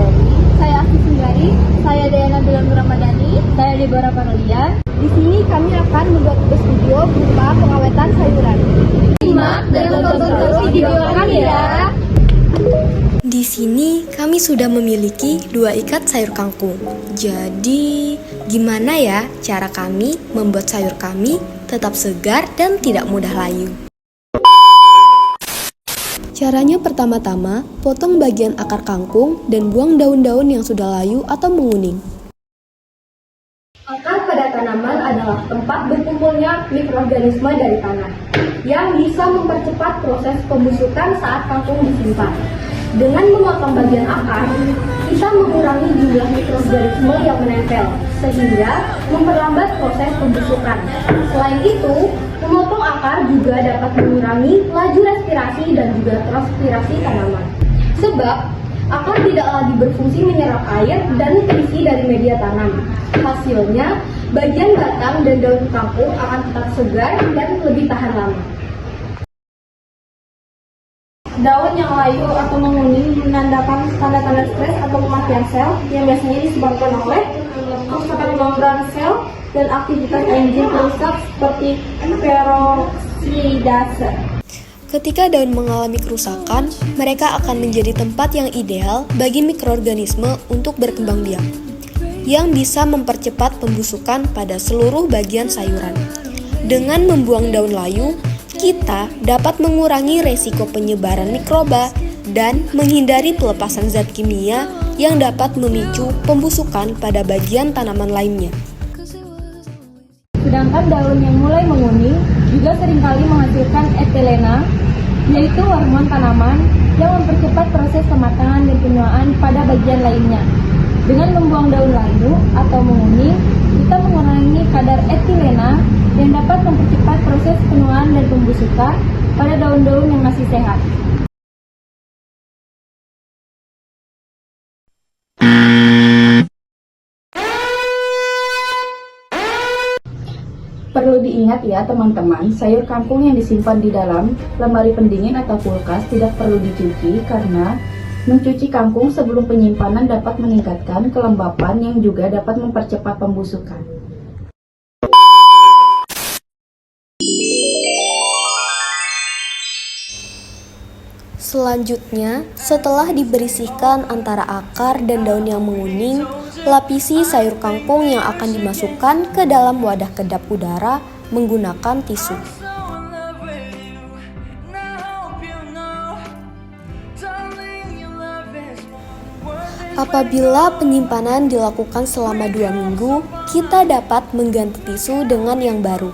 Anggori. Saya Asfi Sunggari. Saya Dayana Bilan Ramadhani. Saya Deborah Parolian. Di sini kami akan membuat tugas video berupa pengawetan sayuran. Simak dan tonton terus video kami ya. Di sini kami sudah memiliki 2 ikat sayur kangkung. Jadi, gimana ya cara kami membuat sayur kami tetap segar dan tidak mudah layu? Caranya pertama-tama, potong bagian akar kangkung dan buang daun-daun yang sudah layu atau menguning. Akar pada tanaman adalah tempat berkumpulnya mikroorganisme dari tanah yang bisa mempercepat proses pembusukan saat kangkung disimpan. Dengan memotong bagian akar, kita mengurangi jumlah mikroorganisme yang menempel, sehingga memperlambat proses pembusukan. Selain itu, memotong akar juga dapat mengurangi laju respirasi dan juga transpirasi tanaman. Sebab, akar tidak lagi berfungsi menyerap air dan nutrisi dari media tanam. Hasilnya, bagian batang dan daun kangkung akan tetap segar dan lebih tahan lama. Daun yang layu atau menguning menandakan tanda-tanda stres atau kematian sel yang biasanya disebabkan oleh kerusakan membran sel dan aktivitas enzim perusak seperti peroksidase. Ketika daun mengalami kerusakan, mereka akan menjadi tempat yang ideal bagi mikroorganisme untuk berkembang biak, yang bisa mempercepat pembusukan pada seluruh bagian sayuran. Dengan membuang daun layu, kita dapat mengurangi resiko penyebaran mikroba dan menghindari pelepasan zat kimia yang dapat memicu pembusukan pada bagian tanaman lainnya. Sedangkan daun yang mulai menguning juga seringkali menghasilkan etilena, yaitu hormon tanaman yang mempercepat proses kematangan dan penyuaan pada bagian lainnya. Dengan membuang daun layu atau menguning, kita mengurangi kadar etilena yang dapat mempercepat proses penuaan dan pembusukan pada daun-daun yang masih sehat. Perlu diingat ya teman-teman, sayur kangkung yang disimpan di dalam lemari pendingin atau kulkas tidak perlu dicuci karena mencuci kangkung sebelum penyimpanan dapat meningkatkan kelembapan yang juga dapat mempercepat pembusukan. Selanjutnya, setelah dibersihkan antara akar dan daun yang menguning, lapisi sayur kangkung yang akan dimasukkan ke dalam wadah kedap udara menggunakan tisu. Apabila penyimpanan dilakukan selama 2 minggu, kita dapat mengganti tisu dengan yang baru.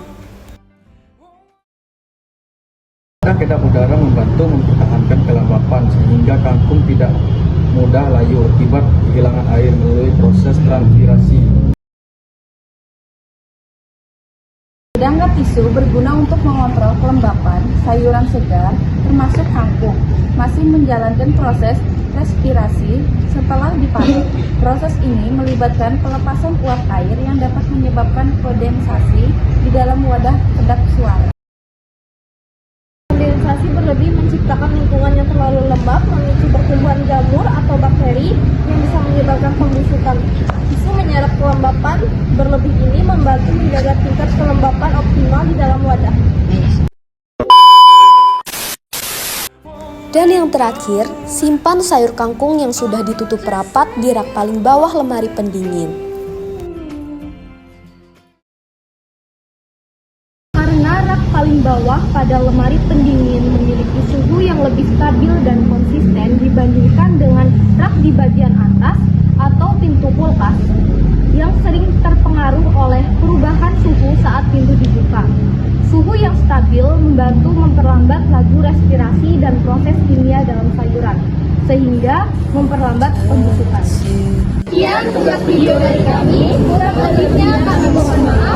Kedap udara membantu mempertahankan kelembapan sehingga kangkung tidak mudah layu akibat kehilangan air melalui proses transpirasi. Sedangkan tisu berguna untuk mengontrol kelembapan sayuran segar termasuk kangkung masih menjalankan proses respirasi setelah diparut. Proses ini melibatkan pelepasan uap air yang dapat menyebabkan kondensasi di dalam wadah kedap suara. Kondensasi berlebih menciptakan lingkungan yang terlalu lembab, memicu pertumbuhan jamur atau bakteri yang bisa menyebabkan pembusukan. Tisu menyerap kelembapan berlebih ini membantu menjaga tingkat kelembapan optimal di dalam wadah. Dan yang terakhir, simpan sayur kangkung yang sudah ditutup rapat di rak paling bawah lemari pendingin. Karena rak paling bawah pada lemari pendingin memiliki suhu yang lebih stabil dan konsisten dibandingkan dengan rak di bagian atas atau pintu kulkas yang sering terpengaruh oleh perubahan suhu saat pintu dibuka. Suhu yang stabil membantu memperlambat laju respirasi dan proses kimia dalam sayuran, sehingga memperlambat pembusukan. Sekian tugas video dari kami, kurang lebihnya kami mohon maaf.